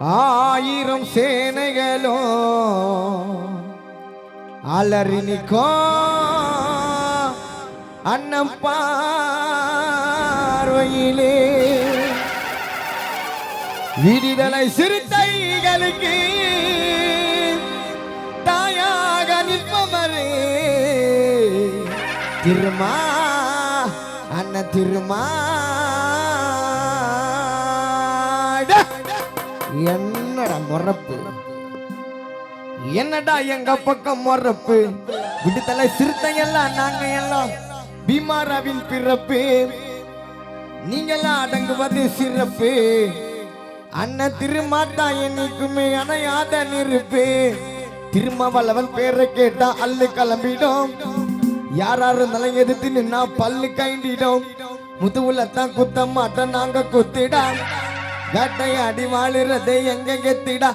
ஆயிரம் சேனைகளோ அலறி நிற்கோ அன்னம் பார்வையிலே விடுதலை சிறுத்தைகளுக்கு தாயாக நிற்பவரே திருமா அண்ணன் திருமா என்னடா முறப்பு என்னடா எங்க பக்கம் முறப்பு விடுதலை சிறுத்தை எல்லாம் நாங்க எல்லாம் பீமாராவின் பிறப்பு நீங்கெல்லாம் அடங்குவது சிறப்பு அண்ணன் திருமாட்டா என்னைக்குமே அணையாத நெருப்பு திருமாவளவன் பேரை கேட்டா அல்லு கிளம்பிடும் யாராரு இருந்தாலும் எதிர்த்து நின்னா பல்லு கைண்டிடும் முதுகுலத்தான் குத்த மாட்டோம் நாங்க குத்திடா கட்டை அடி வாழுறதை எங்க கெத்திடா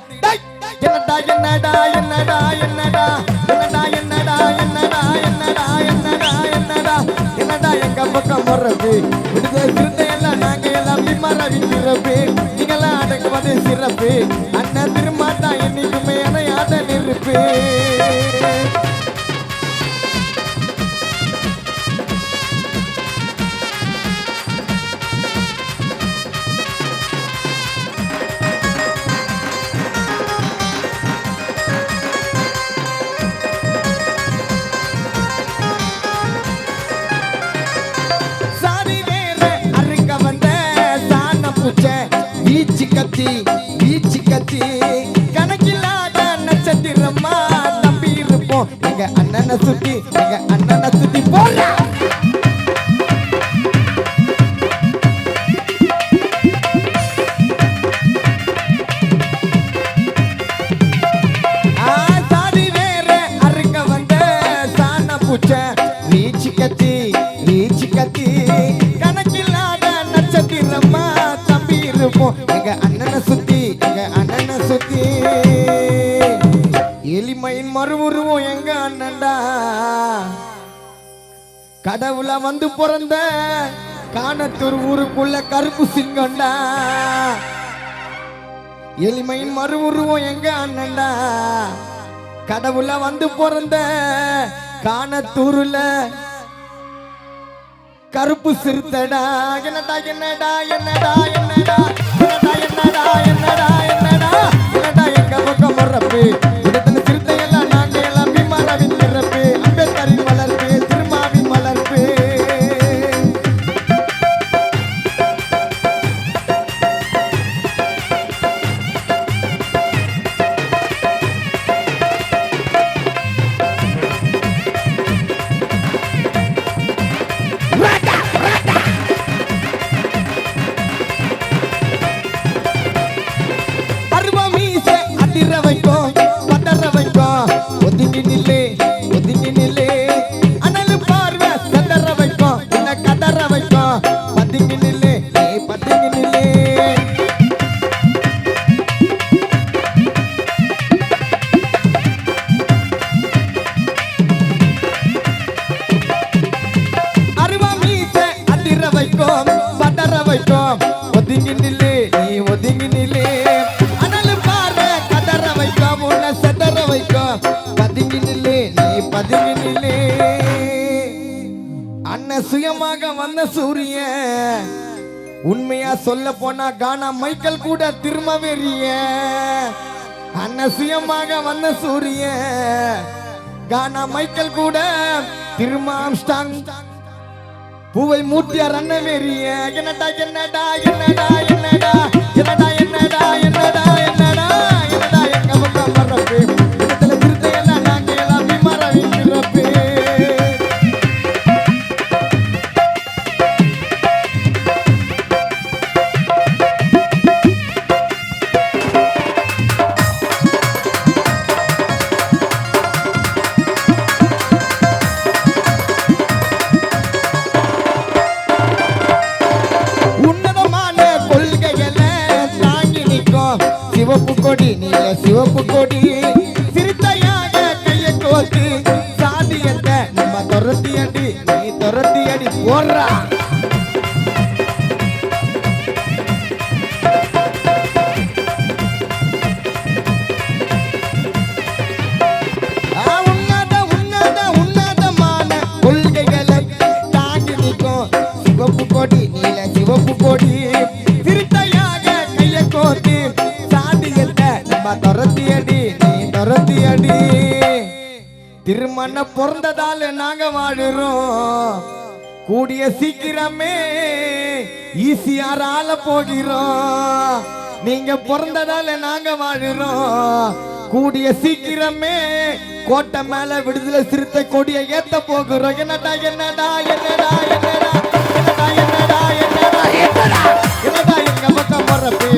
என்னடா என்னடா என்னடா என்னடா என்னடா என்னடா என்னடா என்னடா என்னடா என்னடா என்னடா எங்க பக்கம் முறப்பு விடுதலை சிறுத்தை எல்லாம் நாங்க எல்லாம் பீமாராவின் பிறப்பு நீங்கெல்லாம் அடங்குவது சிறப்பு அண்ணன் திருமாட்டா என்னைக்குமே அணையாத நெருப்பு வீச்சு கத்தி கணக்கில்லாத நட்சத்திரமா நம்பி இருப்போம் எங்க அண்ணனை சுத்தி போல சாதி வேற அறுக்க வந்த சாண பூச்சை வீச்சு கத்தி கணக்கில்லாத நட்சத்திரமா எங்க அண்ணனை சுத்தி எளிமையின் மறுவுருவம் எங்க அண்ணன்டா கடவுள வந்து பிறந்த காணத்தூர் ஊருக்குள்ள கருப்பு சிங்கண்டா எளிமையின் மறுவுருவம் எங்க அண்ணன்டா கடவுள வந்து பிறந்த காணத்தூர்ல கருப்பு சிறுத்தடா என்னடா என்னடா என்னடா என்னடா என்னடா என்னடா என்னடா என்னடா என்னடா எங்க பக்கம் முறப்பு விடுதலை சிறுத்தை எல்லாம் நாங்க எல்லாம் பீமாராவின் பிறப்பு அம்பேத்கரின் வளர்ப்பு திருமாவின் வளர்ப்பு அண்ணன் சுயமாக வந்த சூரியன் உண்மையா சொல்ல போனா கானா மைக்கேல் கூட திரும்ப வெறிய அண்ணன் சுயமாக வந்த சூரியன் கானா மைக்கேல் கூட திரும்ப ஆம்ஸ்டாங் பூவை மூட்டியார் அண்ணன் வெறிய என்னடா என்னடா என்னடா என்னடா என்னடா என்னடா என்னடா என்னடா என்னடா எங்க பக்கம் மறப்பு விடுதலை சிறுத்தை எல்லாம் நாங்க எல்லாம் பீமாராவின் பிறப்பு சிவப்பு கொடி நீல சிவப்பு கொடி சிறுத்தையாக கையை கோத்து சாதியத்தை நம்ம துரத்தி அடி நீ துரத்தி அடி போடுறா எப்பா துரத்தி அடி நீ துரத்தி அடி திருமண பிறந்ததால நாங்க வாழுறோம் கூடிய சீக்கிரமே ஈசியாரால போகிறோம் நீங்க பிறந்ததால நாங்க வாழுறோம் கூடிய சீக்கிரமே கோட்டை மேல விடுதலை சிறுத்தை கொடிய ஏத்த போகிறோம் என்னடா என்னடா என்னடா என்னடா என்னடா என்னடா என்னடா என்னடா என்னடா எங்க பக்கம் போறப்பே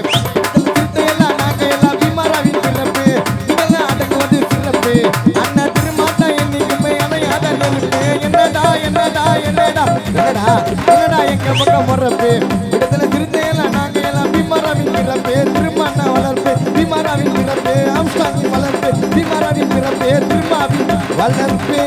சிறுத்தை எல்லாம் நாங்க எல்லாம் பீமாராவின் பிறப்பு நீங்கெல்லாம் அடங்குவது சிறப்பு அண்ணன் திருமாட்டா என்னைக்குமே அணையாத நெருப்பு என்னடா என்னடா என்னடா என்னடா என்னடா எங்க பக்கம் போறப்பே விடுதலை சிறுத்தை எல்லாம் நாங்க எல்லாம் பீமாராவின் பிறப்பு திருமண வளர்ப்பு பீமாராவின் பிறப்பு ஆம்ஸ்டாங்கின் வளர்ப்பு பீமாராவின் பிறப்பு திருமாவின் வளர்ப்பு